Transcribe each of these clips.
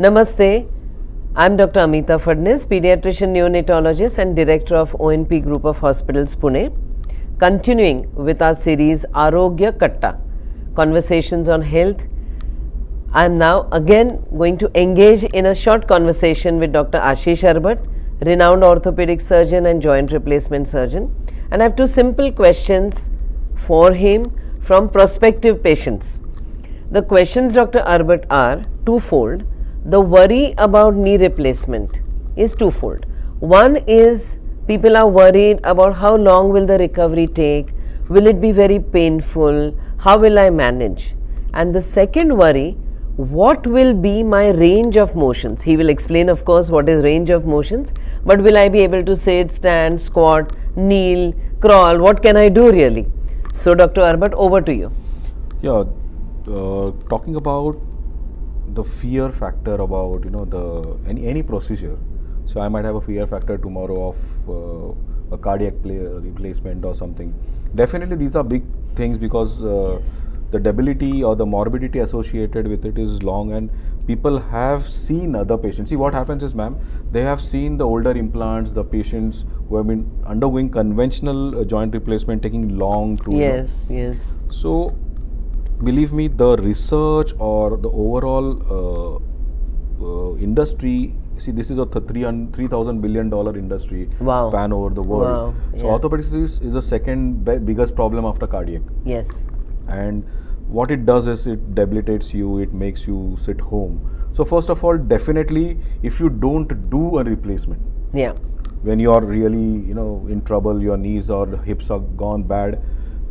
Namaste. I'm Dr. Amita Phadnis, Pediatrician Neonatologist and Director of ONP Group of Hospitals, Pune. Continuing with our series Aarogya Katta, Conversations on Health. I'm now again going to engage in a short conversation with Dr. Ashish Arbat, renowned orthopedic surgeon and joint replacement surgeon. And I have two simple questions for him from prospective patients. The questions, Dr. Arbat, are twofold. The worry about knee replacement is twofold. One is people are worried about how long will the recovery take, will it be very painful, how will I manage? And the second worry, what will be my range of motions? He will explain, of course, what is range of motions, but will I be able to sit, stand, squat, kneel, crawl? What can I do really? So, Dr. Arbat, over to you. Yeah, talking about the fear factor about any procedure. So I might have a fear factor tomorrow of a cardiac replacement or something. Definitely these are big things because the debility or the morbidity associated with it is long, and people have seen other patients. See, what happens is, ma'am, they have seen the older implants, the patients who have been undergoing conventional joint replacement taking long to Yes. So believe me, the research or the overall industry, see, this is a $3,000 billion industry, Wow. pan over the world. Wow. So orthopedics is the second biggest problem after cardiac. Yes. And what it does is it debilitates you, it makes you sit home. So first of all, definitely, if you don't do a replacement, when you are really in trouble, your knees or hips are gone bad,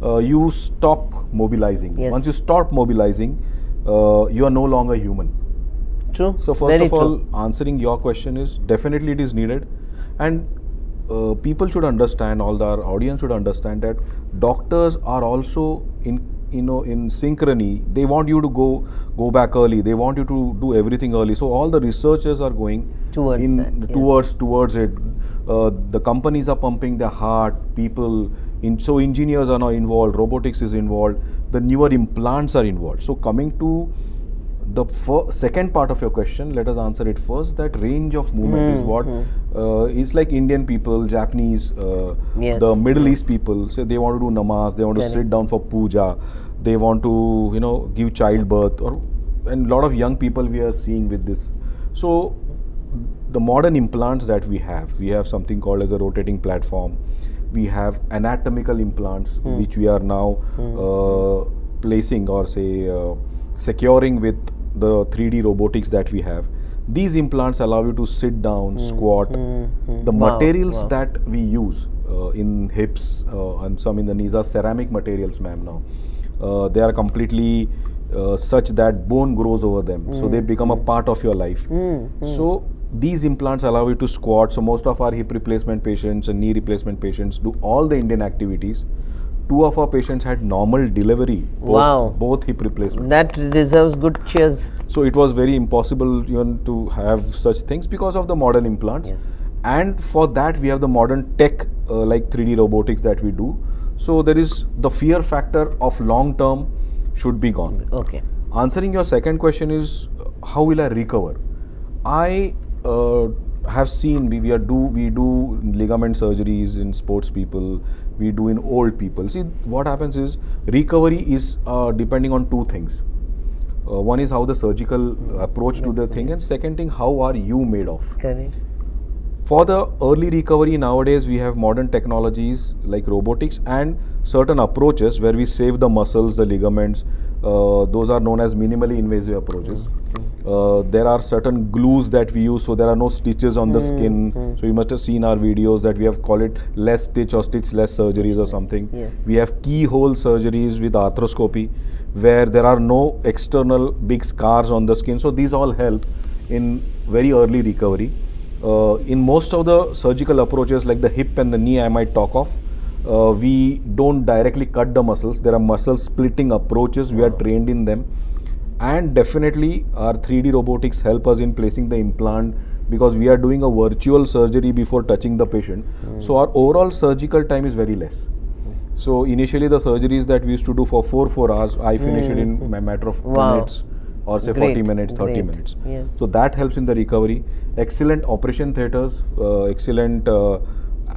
you stop mobilizing. Yes. Once you stop mobilizing, you are no longer human. True. So first of all, answering your question is definitely it is needed, and people should understand, all our audience should understand that doctors are also in synchrony. They want you to go back early. They want you to do everything early. So all the researchers are going towards it. The companies are pumping their heart. So engineers are now involved. Robotics is involved. The newer implants are involved. So coming to the second part of your question, let us answer it first. That range of movement is what is like Indian people, Japanese, the Middle East people. So they want to do namaz, they want to sit down for puja, they want to give childbirth, and a lot of young people we are seeing with this. So the modern implants that we have something called as a rotating platform. We have anatomical implants which we are now placing or say securing with the 3D robotics that we have. These implants allow you to sit down, squat. The materials that we use in hips and some in the knees are ceramic materials, ma'am, now. They are completely such that bone grows over them. So they become a part of your life. So these implants allow you to squat. So most of our hip replacement patients and knee replacement patients do all the Indian activities. 2 of our patients had normal delivery post both hip replacement. That deserves good cheers. So it was very impossible even to have such things because of the modern implants. And for that we have the modern tech like 3D robotics that we do. So there is the fear factor of long term should be gone. Okay. Answering your second question is how will I recover? I have seen we do ligament surgeries in sports people, we do in old people. See, what happens is recovery is depending on 2 things. One is how the surgical approach to the thing, and second thing, how are you made of? Correct. For the early recovery nowadays, we have modern technologies like robotics and certain approaches where we save the muscles, the ligaments. Those are known as minimally invasive approaches. There are certain glues that we use, so there are no stitches on the skin. So you must have seen our videos that we have called it less stitch or stitch less surgeries or something. We have keyhole surgeries with arthroscopy where there are no external big scars on the skin. So these all help in very early recovery. In most of the surgical approaches like the hip and the knee I might talk of, we don't directly cut the muscles. There are muscle splitting approaches. We are trained in them. And definitely our 3D robotics help us in placing the implant because we are doing a virtual surgery before touching the patient. So our overall surgical time is very less. So initially the surgeries that we used to do for 4 hours, I finish it in a matter of 2 minutes, or say Great, 40 minutes, 30 great. minutes. Yes. So that helps in the recovery. Excellent operation theatres, excellent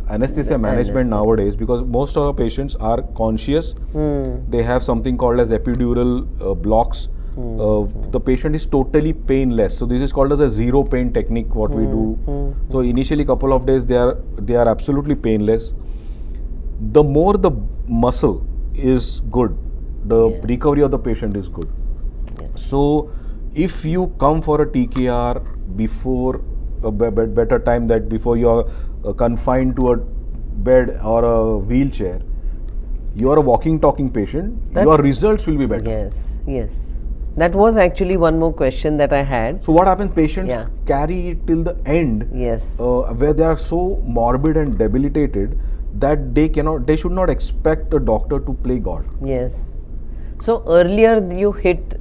anesthesia management nowadays, because most of our patients are conscious. They have something called as epidural blocks. The patient is totally painless. So this is called as a zero pain technique, what we do. So initially couple of days they are absolutely painless. The more the muscle is good, the recovery of the patient is good. So if you come for a TKR before a better time, that before you are confined to a bed or a wheelchair, you are a walking talking patient, your results will be better. Yes, yes. That was actually one more question that I had. So what happens, patients carry it till the end, Yes. where they are so morbid and debilitated that they should not expect a doctor to play God. Yes. So earlier you hit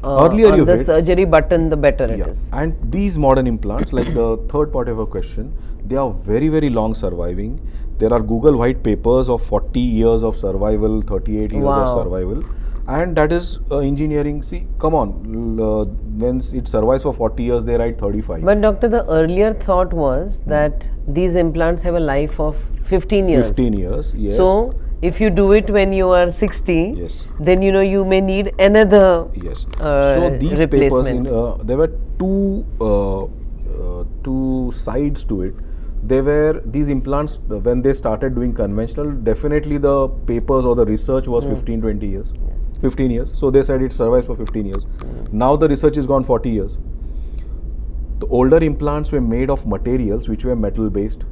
Earlier you the hit, surgery button, the better it is. And these modern implants, like the third part of your question, they are very, very long surviving. There are Google white papers of 40 years of survival, 38 years of survival. And that is engineering. See, come on, when it survives for 40 years, they write 35. But doctor, the earlier thought was that these implants have a life of 15 years. 15 years, yes. So, if you do it when you are 60, then you may need another so these replacement. papers, there were two sides to it. These implants, when they started doing conventional, definitely the papers or the research was 15-20 years. 15 years. So they said it survives for 15 years. Now the research is gone 40 years. The older implants were made of materials which were metal based,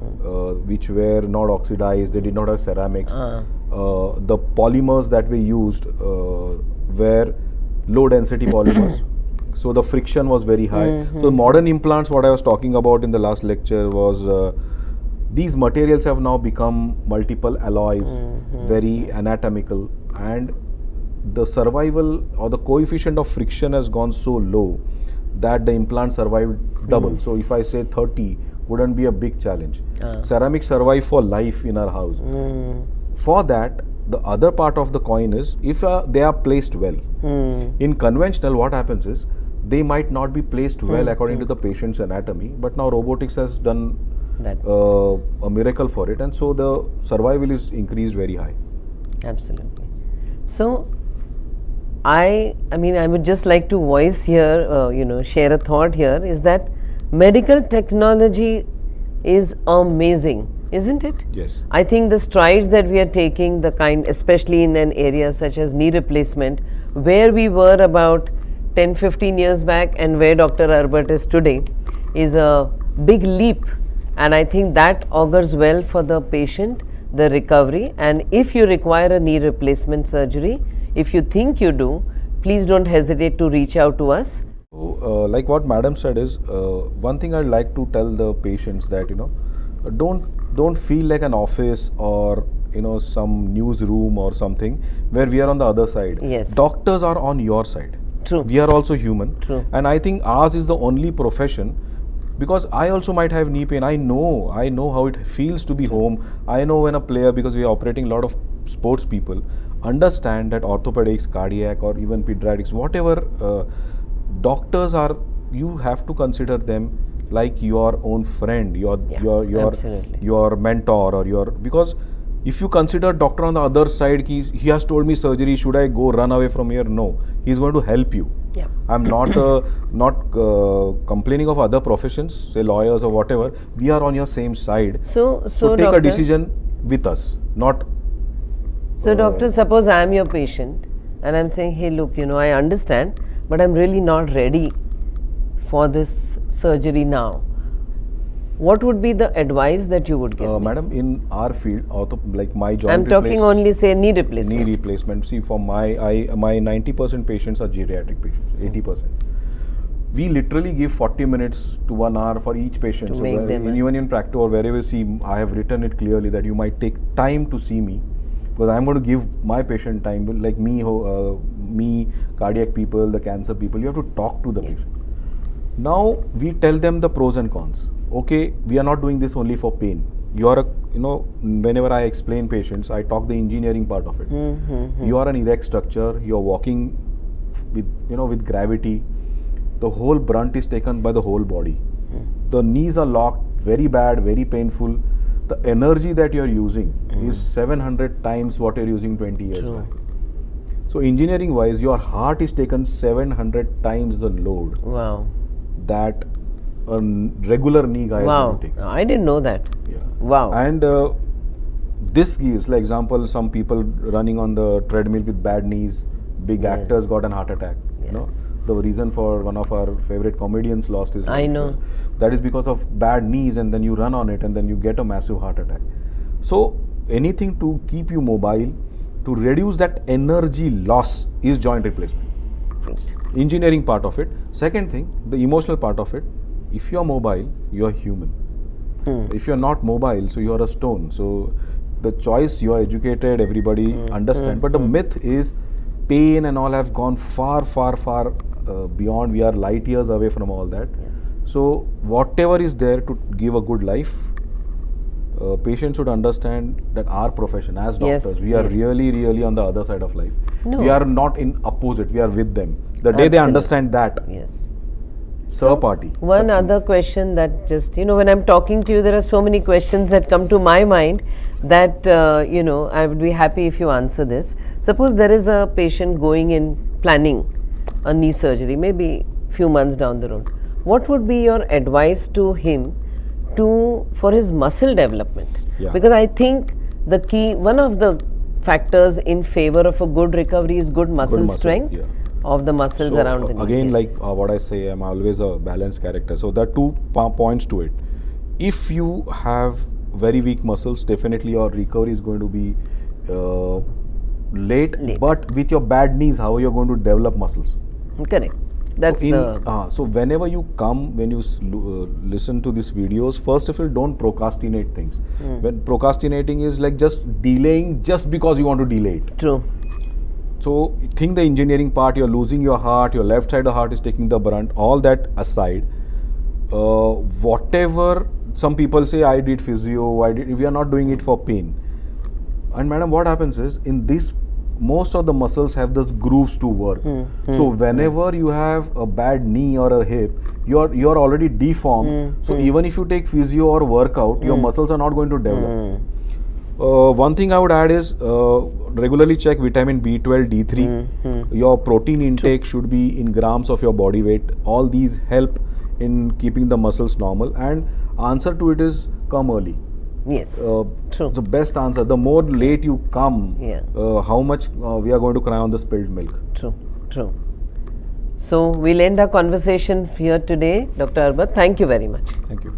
which were not oxidized, they did not have ceramics. The polymers that we used were low density polymers. So the friction was very high. So modern implants, what I was talking about in the last lecture was these materials have now become multiple alloys, very anatomical, and the survival or the coefficient of friction has gone so low that the implant survived double. So if I say 30, wouldn't be a big challenge. Ceramics survive for life in our house. For that, the other part of the coin is if they are placed well. In conventional, what happens is they might not be placed well according to the patient's anatomy, but now robotics has done a miracle for it, and so the survival is increased very high. Absolutely. So I mean, I would just like to voice here, share a thought here, is that medical technology is amazing, isn't it? Yes. I think the strides that we are taking, especially in an area such as knee replacement, where we were about 10-15 years back and where Dr. Arbat is today, is a big leap, and I think that augurs well for the patient, the recovery. And if you require a knee replacement surgery, if you think you do, please don't hesitate to reach out to us. So, like what Madam said is, one thing I'd like to tell the patients that, don't feel like an office or, some newsroom or something where we are on the other side. Yes. Doctors are on your side. True. We are also human. True. And I think ours is the only profession, because I also might have knee pain. I know how it feels to be home. I know when a player, because we are operating a lot of sports people, understand that orthopedics, cardiac, or even pediatrics, whatever doctors are, you have to consider them like your own friend, your mentor, or because if you consider doctor on the other side, he has told me surgery, should I go run away from here? No, he's going to help you. Yeah. I'm not complaining of other professions, say lawyers or whatever. We are on your same side. So take doctor, a decision with us, not. So doctor, suppose I am your patient and I'm saying, hey, look, I understand, but I'm really not ready for this surgery now. What would be the advice that you would give me? Madam, in our field, like my joint I'm talking only say knee replacement. Knee replacement. See, for my 90% patients are geriatric patients, 80%. We literally give 40 minutes to 1 hour for each patient. So even in Practo or wherever you see, I have written it clearly that you might take time to see me, because I'm going to give my patient time. Like me, cardiac people, the cancer people, you have to talk to the patient. Now we tell them the pros and cons. Okay, we are not doing this only for pain. Whenever I explain patients, I talk the engineering part of it. You are an erect structure, you are walking with gravity, the whole brunt is taken by the whole body. The knees are locked, very bad, very painful. The energy that you're using is 700 times what you're using 20 years back. So engineering wise, your heart is taken 700 times the load Wow. that a regular knee guy is going to take. I didn't know that. Yeah. Wow. And this gives, like example, some people running on the treadmill with bad knees, big actors got an heart attack. The reason for one of our favorite comedians lost his life. I know. That is because of bad knees, and then you run on it and then you get a massive heart attack. So anything to keep you mobile, to reduce that energy loss, is joint replacement. Engineering part of it. Second thing, the emotional part of it. If you are mobile, you are human. If you are not mobile, so you are a stone. So the choice, you are educated, everybody understand. But the myth is pain and all have gone far, far, far beyond. We are light years away from all that. So whatever is there to give a good life, patients should understand that our profession as doctors, we are really, really on the other side of life. We are not in opposite, we are with them. The day they understand that, party. One other question that just, when I'm talking to you, there are so many questions that come to my mind that, I would be happy if you answer this. Suppose there is a patient going in planning a knee surgery, maybe few months down the road. What would be your advice to him for his muscle development? Because I think the key, one of the factors in favor of a good recovery is good muscle strength of the muscles around the knees. Again, like what I say, I'm always a balanced character. So there are two points to it. If you have very weak muscles, definitely your recovery is going to be late. But with your bad knees, how are you going to develop muscles? Correct. That's so whenever you come, when you listen to these videos, first of all, don't procrastinate things. When procrastinating is like just delaying just because you want to delay it. True. So think the engineering part, you're losing your heart, your left side of the heart is taking the brunt, all that aside, whatever some people say, I did physio, we are not doing it for pain. And madam, what happens is, in this, most of the muscles have those grooves to work. So whenever you have a bad knee or a hip, you're already deformed. So even if you take physio or workout, your muscles are not going to develop. One thing I would add is regularly check vitamin B12, D3. Your protein intake should be in grams of your body weight. All these help in keeping the muscles normal. And answer to it is come early. Yes, true. The best answer. The more late you come, how much we are going to cry on the spilled milk. True, true. So we'll end our conversation here today. Dr. Arbat, thank you very much. Thank you.